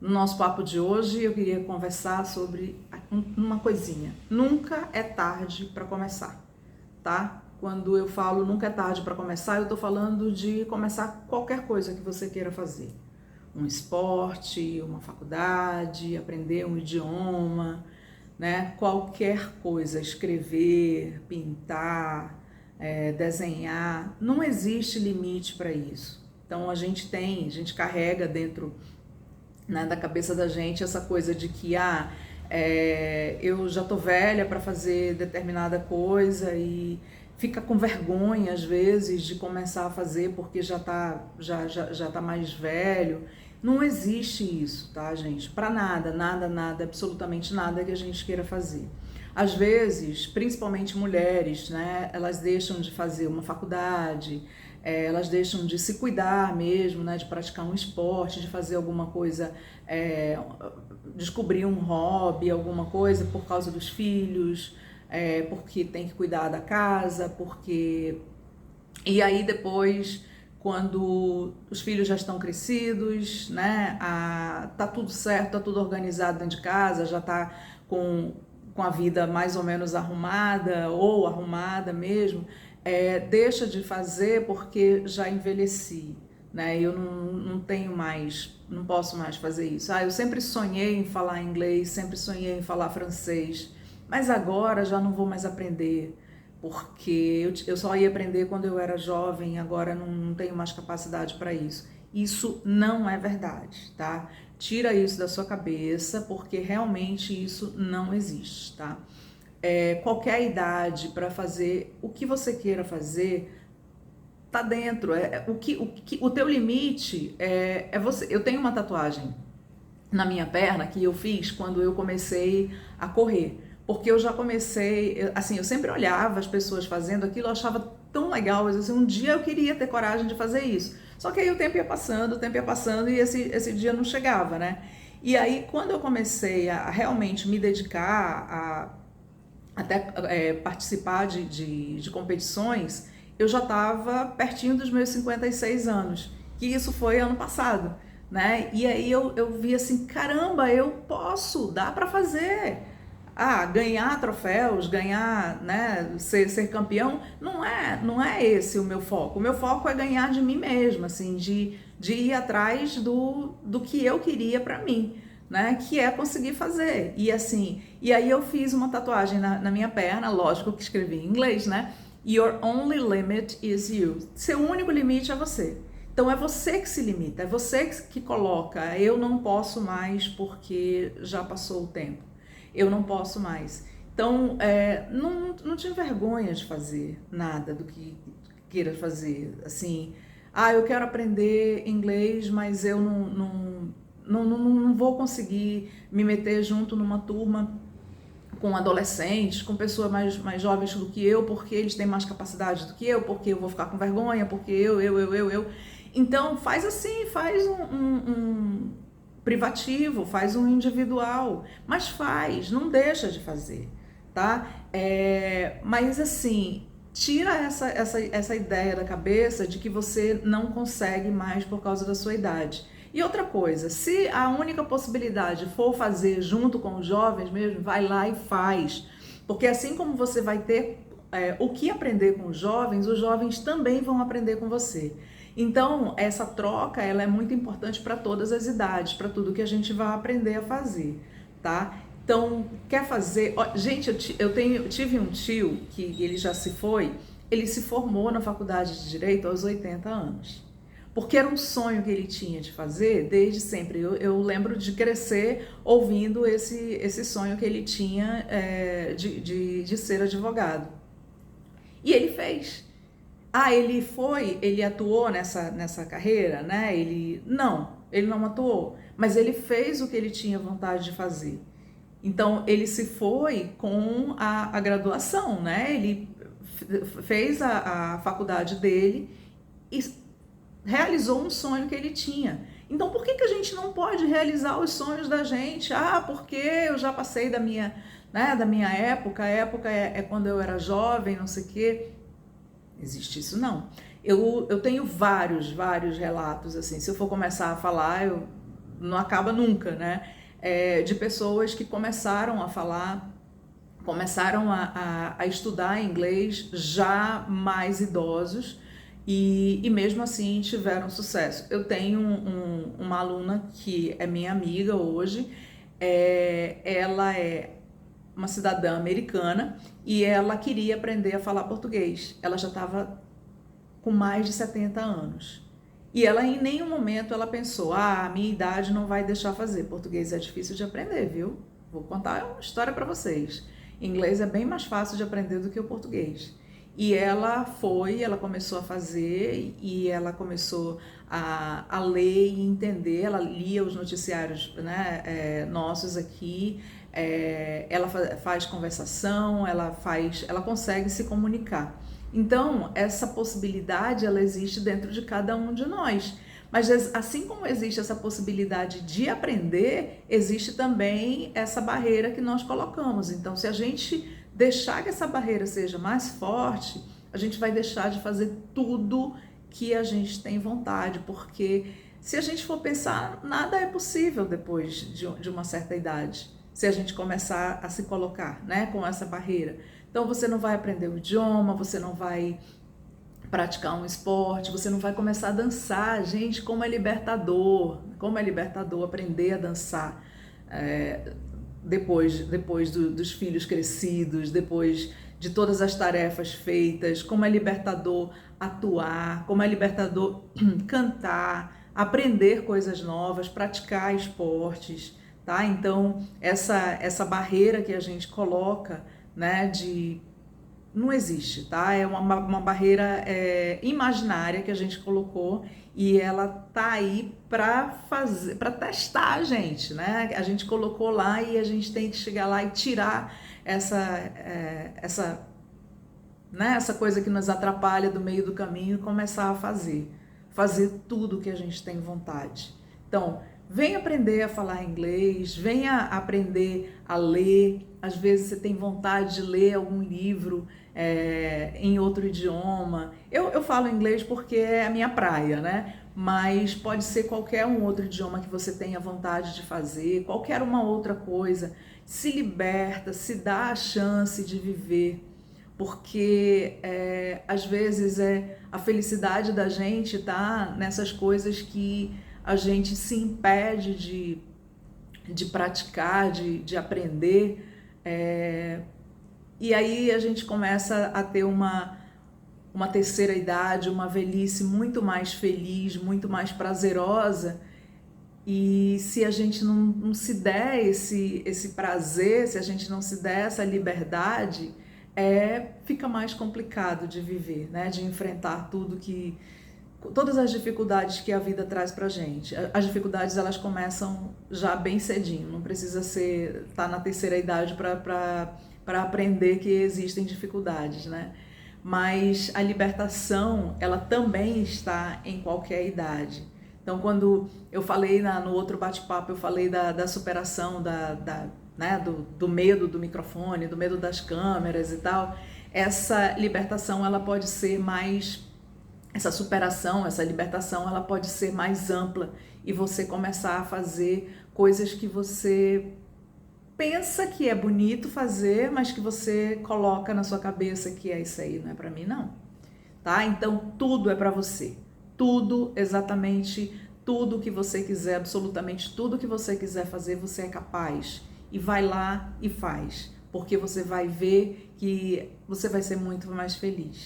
No nosso papo de hoje eu queria conversar sobre uma coisinha. Nunca é tarde para começar, tá? Quando eu falo nunca é tarde para começar, eu tô falando de começar qualquer coisa que você queira fazer. Um esporte, uma faculdade, aprender um idioma, né? Qualquer coisa, escrever, pintar, desenhar, não existe limite para isso. Então a gente carrega dentro, né, da cabeça da gente essa coisa de que eu já tô velha para fazer determinada coisa e fica com vergonha às vezes de começar a fazer porque já tá mais velho. Não existe isso, tá, gente? Para nada, absolutamente nada que a gente queira fazer. Às vezes, principalmente mulheres, né, elas deixam de fazer uma faculdade, elas deixam de se cuidar mesmo, né, de praticar um esporte, de fazer alguma coisa, descobrir um hobby, alguma coisa por causa dos filhos, porque tem que cuidar da casa, porque... E aí depois, quando os filhos já estão crescidos, né, tá tudo certo, tá tudo organizado dentro de casa, já tá com a vida mais ou menos arrumada ou arrumada mesmo, deixa de fazer porque já envelheci, né? Eu não tenho mais, não posso mais fazer isso. Eu sempre sonhei em falar inglês, sempre sonhei em falar francês, mas agora já não vou mais aprender, porque eu só ia aprender quando eu era jovem, agora não tenho mais capacidade para isso. Isso não é verdade, tá? Tira isso da sua cabeça, porque realmente isso não existe, tá? Qualquer idade para fazer o que você queira fazer tá dentro. O teu limite é você. Eu tenho uma tatuagem na minha perna que eu fiz quando eu comecei a correr, porque eu já comecei, assim, eu sempre olhava as pessoas fazendo aquilo, eu achava tão legal, assim, um dia eu queria ter coragem de fazer isso. Só que aí o tempo ia passando e esse dia não chegava, né? E aí quando eu comecei a realmente me dedicar até participar de competições, eu já estava pertinho dos meus 56 anos, que isso foi ano passado, né? E aí eu vi assim, caramba, eu posso, dá para fazer. Ganhar troféus, ganhar, né, ser campeão, não é esse o meu foco. O meu foco é ganhar de mim mesma, assim, de ir atrás do que eu queria para mim, né, que é conseguir fazer. E assim, e aí eu fiz uma tatuagem na minha perna, lógico que escrevi em inglês, né? Your only limit is you. Seu único limite é você. Então é você que se limita, é você que coloca, eu não posso mais porque já passou o tempo. Eu não posso mais. Então, não te envergonha de fazer nada do que queira fazer. Assim, eu quero aprender inglês, mas eu não vou conseguir me meter junto numa turma com adolescentes, com pessoas mais jovens do que eu, porque eles têm mais capacidade do que eu, porque eu vou ficar com vergonha, porque eu. Então, faz assim, faz um privativo, faz um individual, mas faz, não deixa de fazer, tá? Mas assim, tira essa ideia da cabeça de que você não consegue mais por causa da sua idade. E outra coisa, se a única possibilidade for fazer junto com os jovens mesmo, vai lá e faz, porque assim como você vai ter o que aprender com os jovens também vão aprender com você. Então, essa troca, ela é muito importante para todas as idades, para tudo que a gente vai aprender a fazer, tá? Então, quer fazer... Gente, eu tive um tio que ele já se foi, ele se formou na faculdade de Direito aos 80 anos. Porque era um sonho que ele tinha de fazer desde sempre. Eu lembro de crescer ouvindo esse sonho que ele tinha de ser advogado. E ele fez. Ele atuou nessa carreira, né? Ele não atuou, mas ele fez o que ele tinha vontade de fazer. Então, ele se foi com a graduação, né? Ele fez a faculdade dele e realizou um sonho que ele tinha. Então, por que a gente não pode realizar os sonhos da gente? Porque eu já passei da minha época, a época é quando eu era jovem, não sei o quê. Existe isso não. Eu tenho vários relatos, assim, se eu for começar a falar, não acaba nunca, né? De pessoas que começaram a falar, começaram a estudar inglês já mais idosos e mesmo assim tiveram sucesso. Eu tenho uma aluna que é minha amiga hoje, ela é uma cidadã americana e ela queria aprender a falar português. Ela já estava com mais de 70 anos. E ela em nenhum momento ela pensou, a minha idade não vai deixar fazer. Português é difícil de aprender, viu? Vou contar uma história para vocês. Inglês é bem mais fácil de aprender do que o português. E ela começou a fazer e ela começou a ler e entender. Ela lia os noticiários, né, nossos aqui. Ela faz conversação, ela consegue se comunicar. Então, essa possibilidade, ela existe dentro de cada um de nós. Mas assim como existe essa possibilidade de aprender, existe também essa barreira que nós colocamos. Então, se a gente deixar que essa barreira seja mais forte, a gente vai deixar de fazer tudo que a gente tem vontade, porque se a gente for pensar, nada é possível depois de uma certa idade, se a gente começar a se colocar, né, com essa barreira. Então você não vai aprender o idioma, você não vai praticar um esporte, você não vai começar a dançar. Gente, como é libertador aprender a dançar depois dos filhos crescidos, depois de todas as tarefas feitas, como é libertador atuar, como é libertador cantar, aprender coisas novas, praticar esportes, tá? Então, essa barreira que a gente coloca, né, não existe, tá? É uma barreira imaginária que a gente colocou e ela tá aí para testar a gente, né? A gente colocou lá e a gente tem que chegar lá e tirar essa coisa que nos atrapalha do meio do caminho e começar a fazer tudo que a gente tem vontade. Então, venha aprender a falar inglês, venha aprender a ler. Às vezes você tem vontade de ler algum livro em outro idioma. Eu falo inglês porque é a minha praia, né? Mas pode ser qualquer um outro idioma que você tenha vontade de fazer, qualquer uma outra coisa. Se liberta, se dá a chance de viver, porque às vezes a felicidade da gente tá nessas coisas que a gente se impede de praticar, de aprender, e aí a gente começa a ter uma terceira idade, uma velhice muito mais feliz, muito mais prazerosa, e se a gente não se der esse prazer, se a gente não se der essa liberdade, fica mais complicado de viver, né? De enfrentar todas as dificuldades que a vida traz pra gente. As dificuldades, elas começam já bem cedinho, não precisa estar na terceira idade para aprender que existem dificuldades, né? Mas a libertação, ela também está em qualquer idade. Então, quando eu falei no outro bate-papo, eu falei da superação né, do medo do microfone, do medo das câmeras e tal, essa libertação, ela pode ser mais... Essa superação, essa libertação, ela pode ser mais ampla e você começar a fazer coisas que você pensa que é bonito fazer, mas que você coloca na sua cabeça que isso aí não é para mim, não. Tá? Então, tudo é para você. Tudo, exatamente tudo que você quiser, absolutamente tudo que você quiser fazer, você é capaz. E vai lá e faz, porque você vai ver que você vai ser muito mais feliz.